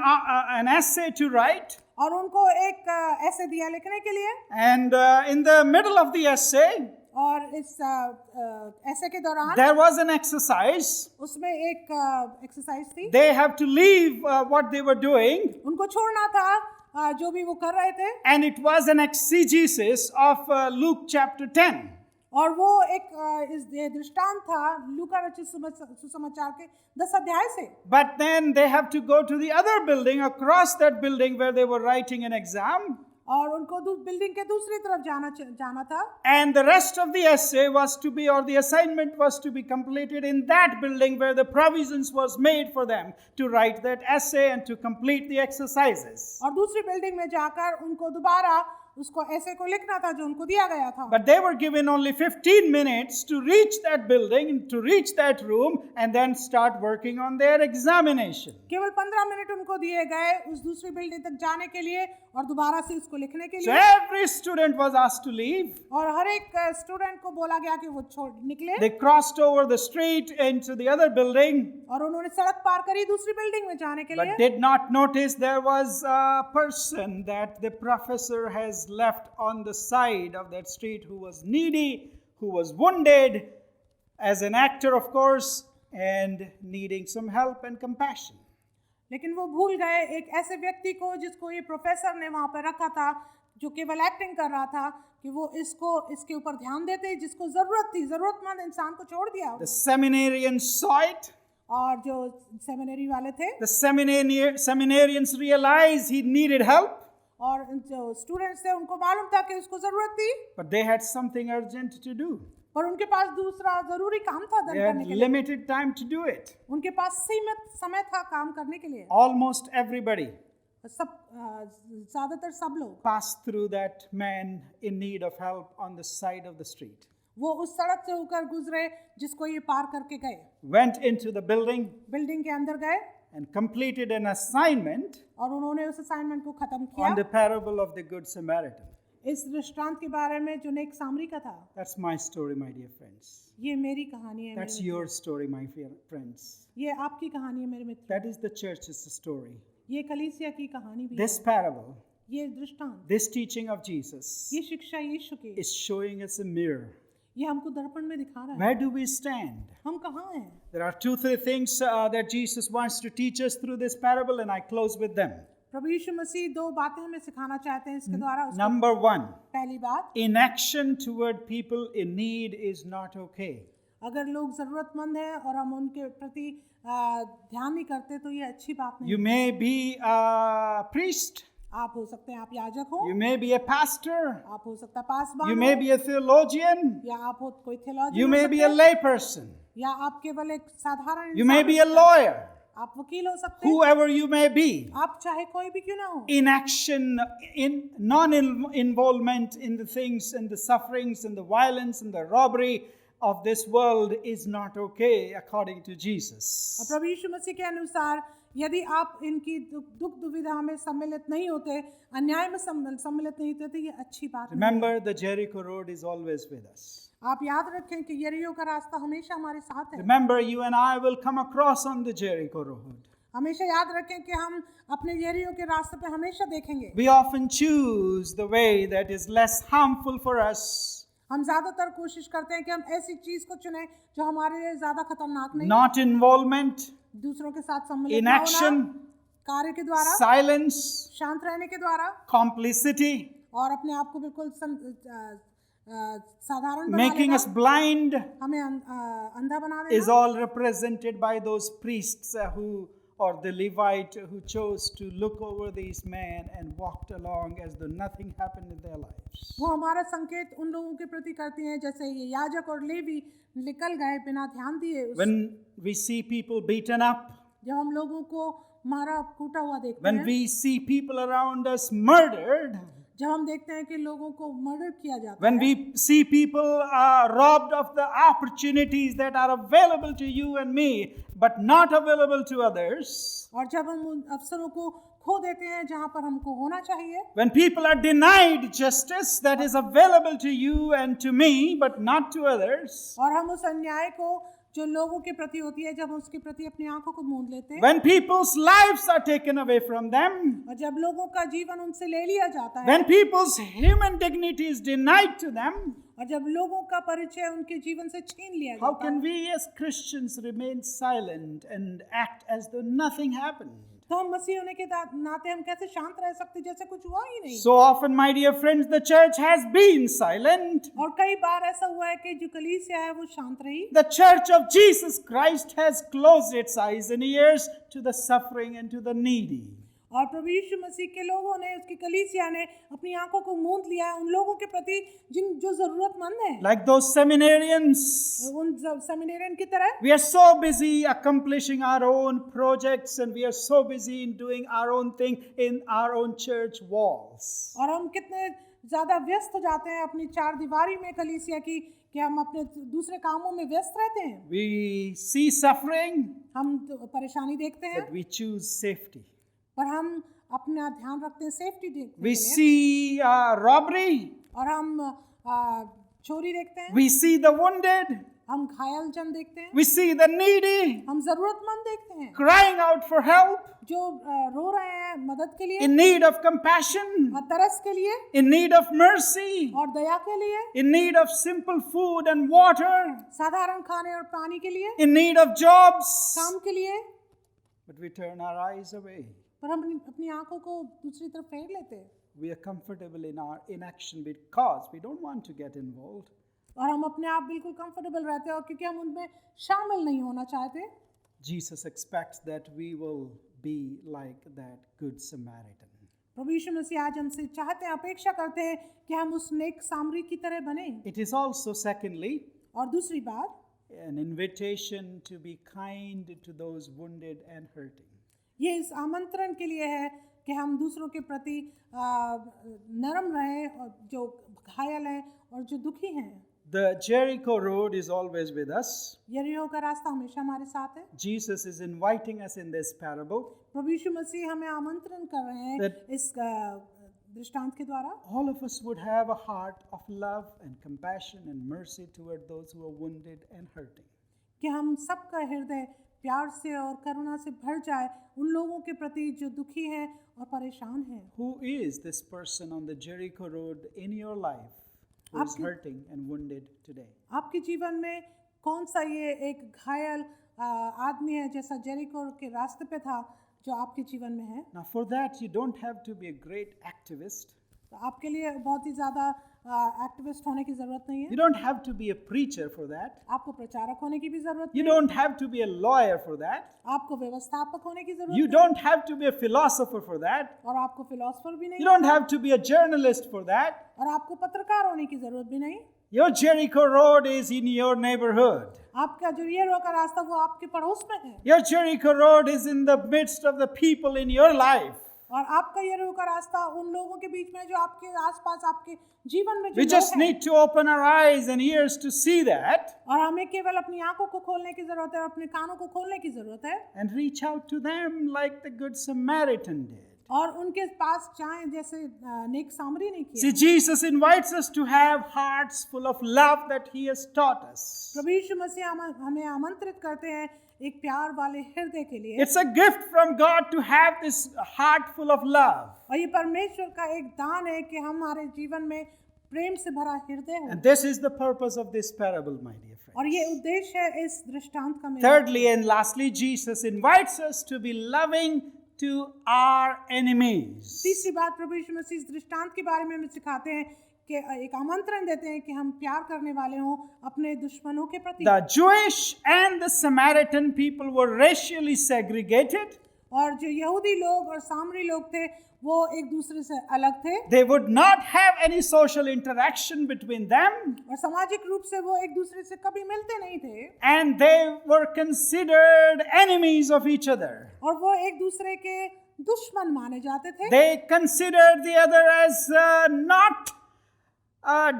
essay to write. और उनको एक ऐसे दिया लिखने के लिए। And in the middle of the essay, और इस ऐसे के दौरान there was an exercise. उसमें एक एक्सरसाइज थी। They have to leave what they were doing, उनको छोड़ना था जो भी वो कर रहे थे, and it was an exegesis of Luke chapter 10. और वो एक इस दृष्टांत था लूका रचित सुसमाचार के 10 अध्याय से। But then they have to go to the other building, across that building where they were writing an exam. और उनको बिल्डिंग के दूसरी तरफ जाना था। And the rest of the essay was to be, or the assignment was to be completed in that building where the provisions was made for them to write that essay and to complete the exercises. और दूसरी building में जाकर उनको दोबारा उसको ऐसे को लिखना था जो उनको दिया गया था। But they were given only 15 minutes to reach that building, to reach that room, and then start working on their examination. केवल 15 मिनट उनको दिए गए उस दूसरी बिल्डिंग तक जाने के लिए और दोबारा से उसको लिखने के So लिए। every student was asked to leave. और हर एक स्टूडेंट को बोला गया कि वो छोड़ निकले। They crossed over the street into the other building, और उन्होंने सड़क पार करी दूसरी बिल्डिंग में जाने के लिए। but did not notice there was a person that the professor has left on the side of that street who was needy, who was wounded as an actor, of course, and needing some help and compassion. लेकिन वो भूल गए एक ऐसे व्यक्ति को जिसको ये प्रोफेसर ने वहाँ पर रखा था, जो केवल एक्टिंग कर रहा था, कि वो इसके ऊपर ध्यान देते, जिसको जरूरत थी, जरूरतमंद इंसान को छोड़ दिया। The seminarians saw it. और जो सेमिनरी वाले थे, The seminarians realized he needed help, और जो स्टूडेंट्स थे उनको मालूम था कि उसको जरूरत थी, but they had something urgent to do. पर उनके पास दूसरा जरूरी काम था They करने had के लिए। limited time to do it. उनके पास सीमित समय था काम करने के लिए। Almost everybody ज्यादातर सब लोग passed through that man in need of help on the side of the street. वो उस सड़क से होकर गुजरे जिसको ये पार करके गए, Went into the building building के अंदर गए and completed an assignment और उन्होंने उस असाइनमेंट को खत्म on किया। the parable of the Good Samaritan. इस दृष्टांत के बारे में जो नेक सामरी का था। That's my story, my dear friends. ये मेरी कहानी है। That's मेरे your story, my friends. ये आपकी कहानी है मेरे मित्र। That is the church's story. ये कलीसिया की कहानी भी है। This parable, ये दृष्टांत, this teaching of Jesus ये शिक्षा यीशु की, is showing us a mirror. ये हमको दर्पण में दिखा रहा है। Where do we stand? हम कहाँ हैं? There are 2-3 things that Jesus wants to teach us through this parable, and I close with them. प्रभु यीशु मसीह 2 बातें हमें सिखाना चाहते हैं इसके द्वारा। Number 1, पहली बात, inaction toward people in need is not okay. अगर लोग जरूरतमंद हैं और हम उनके प्रति ध्यान नहीं करते तो ये अच्छी बात नहीं। You may be a priest, आप हो सकते हैं आप याजक हो, you may be a pastor, आप हो सकता है पासवान you हो, may be a theologian, या आप हो कोई theologian you हो may सकते be a हैं, lay person, या आप केवल एक साधारण you may इंसान be हो a सकते हैं, lawyer, आप वकील हो सकते हैं, whoever you may be. आप चाहे कोई भी क्यों ना हो। Inaction, in non-involvement in the things and the sufferings and the violence and the robbery of this world is not okay according to और Jesus. प्रभु यीशु मसीह के अनुसार यदि आप इनकी दुख दुविधा में सम्मिलित नहीं होते, अन्याय में सम्मिलित नहीं होते, तो ये अच्छी बात नहीं है। Remember, the Jericho road is always with us. आप याद रखें कि यरीहो का रास्ता हमेशा हमारे साथ है। Remember, you and I will come across on the Jericho road. हमेशा याद रखें कि हम अपने यरीहो के रास्ते पे हमेशा देखेंगे। We often choose the way that is less harmful for us. हम ज्यादातर कोशिश करते हैं कि हम ऐसी चीज को चुनें जो हमारे लिए ज्यादा खतरनाक नहीं, Not involvement, दूसरों के साथ सम्मिलित ना होना, inaction, कार्य के द्वारा, silence, शांत रहने के द्वारा, complicity, और अपने आप को बिल्कुल साधारण बना making us लेना, blind, हमें अंधा बना is देना, all represented by those priests or the Levite who chose to look over these men and walked along as though nothing happened in their lives. वो हमारा संकेत उन लोगों के प्रति करती हैं जैसे ये याजक और लेवी निकल गए बिना ध्यान दिए। When we see people beaten up, जब हम लोगों को मारा कूटा हुआ देखते when हैं, we see people around us murdered, जब हम देखते हैं कि लोगों को मर्डर किया जाता when है, we see people robbed of the opportunities that are available to you and me but not available to others, और जब हम उन अवसरों को खो देते हैं जहाँ पर हमको होना चाहिए, when people are denied justice that is available to you and to me but not to others, और हम उस अन्याय को जो लोगों के प्रति होती है जब हम उसके प्रति अपनी आंखों को मूंद लेते हैं, when people's lives are taken away from them, और जब लोगों का जीवन उनसे ले लिया जाता है, when people's human dignity is denied to them, और जब लोगों का परिचय उनके जीवन से छीन लिया how जाता can है, we as Christians remain silent and act as though nothing happened? तो हम मसीह होने के नाते हम कैसे शांत रह सकते जैसे कुछ हुआ ही नहीं। So often, my dear friends, the church has been silent. और कई बार ऐसा हुआ है कि जो कलीसिया है वो शांत रही। The church of Jesus Christ has closed its eyes and ears to the suffering and to the needy. और प्रभु यीशु मसीह के लोगों ने, उसकी कलीसिया ने अपनी आंखों को मूंद लिया उन लोगों के प्रति जो जरूरतमंद हैं, Like those seminarians, उन सेमिनेरियन की तरह। we are so busy accomplishing our own projects and we are so busy in doing our own thing in our own church walls. और हम कितने ज्यादा व्यस्त हो जाते हैं अपनी चार दीवारी में कलीसिया की कि हम अपने दूसरे कामों में व्यस्त रहते हैं। We see suffering, हम तो परेशानी देखते हैं, but we choose safety. पर हम अपना ध्यान रखते हैं सेफ्टी देखने के We लिए, see robbery, और हम चोरी देखते हैं, we see the wounded, हम घायल जन देखते हैं, we see the needy हम जरूरतमंद देखते हैं crying out for help, जो रो रहे हैं मदद के लिए in need of compassion, और तरस के लिए in need of mercy, और दया के लिए, in need of simple food and water, साधारण खाने और पानी के लिए, in need of jobs. काम के लिए, But we turn our eyes away. पर हम अपनी आंखों को दूसरी तरफ फेर लेते हैं We are comfortable in our inaction because we don't want to get involved. और हम अपने आप बिल्कुल कंफर्टेबल रहते हैं और क्योंकि हम उनमें शामिल नहीं होना चाहते। Jesus expects that we will be like that good Samaritan. प्रभु यीशु मसीह आज हमसे चाहते हैं, अपेक्षा करते हैं कि हम उस नेक सामरी की तरह बने। It is also, secondly, और दूसरी बात, an invitation to be kind to those wounded and hurting. ये इस आमंत्रण के लिए है कि हम दूसरों के प्रति नरम रहें और जो घायल हैं और जो दुखी हैं। The Jericho road is always with us. यरीहो का रास्ता हमेशा हमारे साथ है। Jesus is inviting us in this parable. प्रभु यीशु मसीह हमें आमंत्रण कर रहे हैं इस दृष्टांत के द्वारा। All of us would have a heart of love and compassion and mercy toward those who are wounded and hurting. कि हम सबका हृदय प्यार से और करुणा से भर जाए उन लोगों के प्रति जो दुखी हैं और परेशान हैं। Who is this person on the Jericho road in your life who is hurting and wounded today? आपके जीवन में कौन सा ये एक घायल आदमी है जैसा जेरिको के रास्ते पे था जो आपके जीवन में है? Now for that you don't have to be a great activist. तो आपके लिए बहुत ही ज़्यादा एक्टिविस्ट होने की ज़रूरत नहीं है। You don't have to be a preacher for that. आपको प्रचारक होने की भी ज़रूरत You नहीं है। don't have to be a lawyer for that. आपको व्यवस्थापक होने की ज़रूरत You नहीं don't have to be a philosopher for that. और आपको फिलोसफर भी नहीं You don't have to be a journalist for that. और आपको पत्रकार होने की ज़रूरत भी नहीं। Your Jericho road is in your neighborhood. आपका जो यरीहो का रास्ता वो आपके पड़ोस में है, Your Jericho road is in the midst of the people in your life. और आपका यरीहो का रास्ता उन लोगों के बीच में जो आपके आसपास आपके जीवन में जो We लोग just हैं। need to open our eyes and ears to see that और हमें केवल अपनी आंखों को खोलने की जरूरत है और अपने कानों को खोलने की जरूरत है and reach out to them like the Good Samaritan did. और उनके पास जाएं जैसे नेक सामरी ने See, किया। Jesus invites us to have hearts full of love that He has taught us. प्रभु यीशु मसीह हमें आमंत्रित करते हैं एक प्यार वाले हृदय के लिए, It's a gift from God to have this heart full of love. और ये परमेश्वर का एक दान है कि हमारे जीवन में प्रेम से भरा हृदय हो। And this is the purpose of this parable, my dear friends. और ये उद्देश्य है इस दृष्टांत का। मेरा Thirdly and lastly, Jesus invites us to be loving to our enemies. तीसरी बात, प्रभु यीशु मसीह इस दृष्टांत के बारे में हमें सिखाते हैं कि एक आमंत्रण देते हैं कि हम प्यार करने वाले हों अपने दुश्मनों के प्रति। The Jewish and the Samaritan people were racially segregated. और जो यहूदी लोग और सामरी लोग थे वो एक दूसरे से अलग थे, They would not have any social interaction between them, और सामाजिक रूप से वो एक दूसरे से कभी मिलते नहीं थे, and they were considered enemies of each other. और वो एक दूसरे के दुश्मन माने जाते थे। They considered the other as not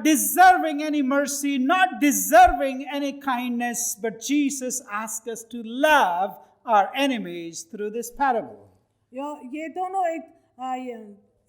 deserving any mercy, not deserving any kindness, but Jesus asked us to love our enemies through this parable. ये दोनों एक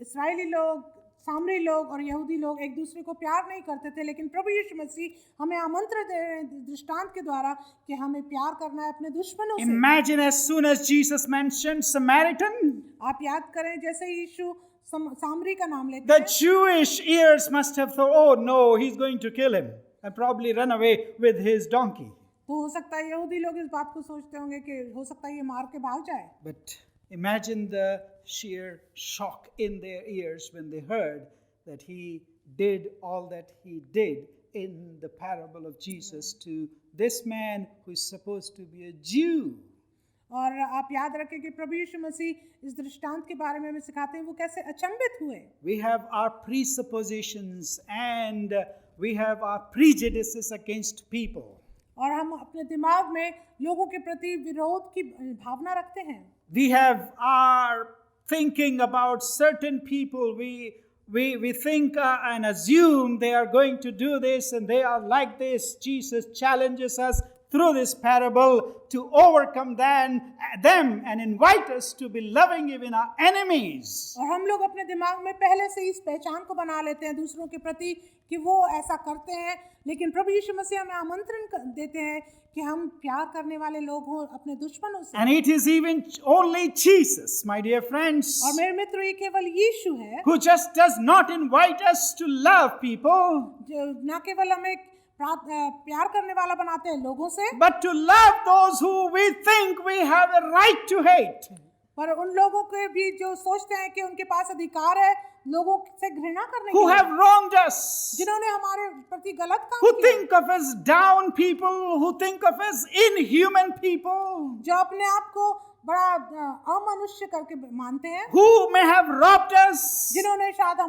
इस्राएली लोग, सामरी लोग और यहूदी लोग एक दूसरे को प्यार नहीं करते थे, लेकिन प्रभु यीशु मसीह हमें आमंत्रण दे रहे हैं दृष्टांत के द्वारा कि हमें प्यार करना है अपने दुश्मनों से। Imagine as soon as Jesus mentioned Samaritan, आप याद करें जैसे यीशु सामरी का नाम लेते the हैं, Jewish ears must have thought, oh no, he's going to kill him, and probably run away with his donkey. तो हो सकता है यहूदी लोग इस बात को सोचते होंगे कि हो सकता है ये मार के भाग जाए। But imagine the sheer shock in their ears when they heard that he did all that he did in the parable of Jesus to this man who is supposed to be a Jew. और आप याद रखें कि प्रभु यीशु मसीह इस दृष्टांत के बारे में हमें सिखाते हैं वो कैसे अचंभित हुए। We have our presuppositions and we have our prejudices against people. और हम अपने दिमाग में लोगों के प्रति विरोध की भावना रखते हैं। We have our thinking about certain people. We think and assume they are going to do this and they are like this. Jesus challenges us through this parable to overcome them and invite us to be loving even our enemies. और हम लोग अपने दिमाग में पहले से इस पहचान को बना लेते हैं दूसरों के प्रति कि वो ऐसा करते हैं, लेकिन प्रभु यीशु मसीह हमें आमंत्रण देते हैं कि हम प्यार करने वाले लोग हों अपने दुश्मनों से। And it is even only Jesus, my dear friends, और मेरे मित्रों, ये केवल यीशु है who just does not invite us to love people, जो न केवल हमें प्यार करने वाला बनाते हैं लोगों से, but to love those who we think we have a right to hate. पर उन लोगों के भी जो सोचते हैं कि उनके पास अधिकार है लोगों से घृणा करने Who की, have wronged us, जिन्होंने हमारे प्रति गलत काम who किया, think of us down people, who think of us inhuman people, जो अपने आप को बड़ा अमनुष्य करके मानते हैं, who may have robbed us, जिन्होंने शायद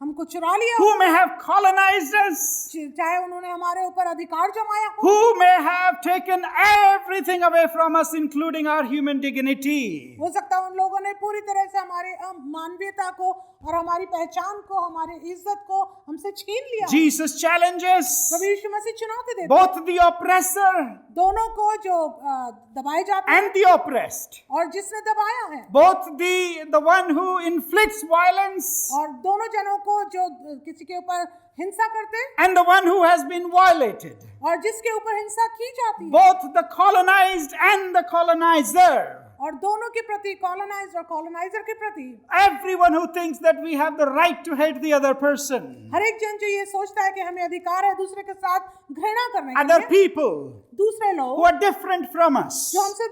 हमको चुरा लिया, who may have colonized us, चाहे उन्होंने हमारे ऊपर अधिकार जमाया हो, who may have taken everything away from us, including our human dignity. हो सकता है उन लोगों ने पूरी तरह से हमारे मानवीयता को और हमारी पहचान को, हमारी इज्जत को हमसे छीन लिया। Jesus challenges प्रभु यीशु मसीह चुनौती देते हैं both the oppressor दोनों को जो दबाए जाते हैं and the oppressed, और जिसने दबाया है, both the one who inflicts violence और दोनों जनों को जो किसी के ऊपर हिंसा करते हैं and the one who has been violated, और जिसके ऊपर हिंसा की जाती है, both the colonized and the colonizer, और दोनों के प्रति, कॉलोनाइज्ड और कॉलोनाइजर के प्रति, everyone who thinks that we have the right to hate the other person, हर एक जन जो ये सोचता है कि हमें अधिकार है दूसरे के साथ घृणा करने के other लिए, people दूसरे who लोग are different from us, जो हमसे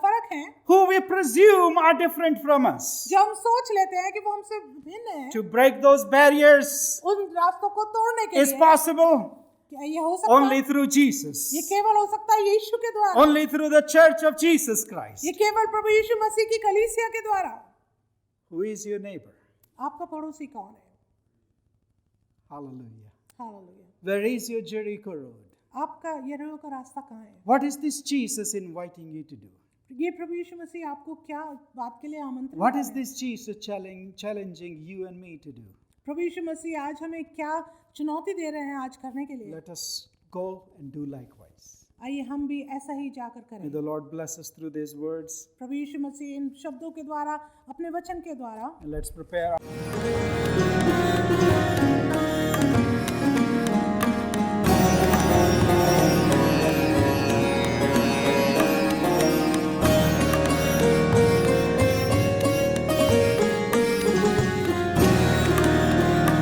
फर्क हैं, who we presume are different from us, जो हम सोच लेते हैं कि वो हमसे भिन्न हैं, to break those barriers उन रास्तों को तोड़ने के is लिए possible क्या ये हो सकता only है? through Jesus, ये केवल हो सकता है यीशु के द्वारा, only through the church of Jesus Christ. ये केवल प्रभु यीशु मसीह की कलीसिया के द्वारा। Who is your neighbor? आपका पड़ोसी कौन है? Hallelujah. Hallelujah. Where is your Jericho road? आपका यरीहो का रास्ता कहाँ है? What is this Jesus inviting you to do? ये प्रभु यीशु मसीह आपको क्या बात के लिए आमंत्रित What कर is रहे हैं? this Jesus challenging you and me to do? प्रभु यीशु मसीह आज हमें क्या चुनौती दे रहे हैं आज करने के लिए? Let us go and do likewise. आइए हम भी ऐसा ही जाकर May करें। the Lord bless us through these words. प्रभु यीशु मसीह इन शब्दों के द्वारा, अपने वचन के द्वारा And let's prepare.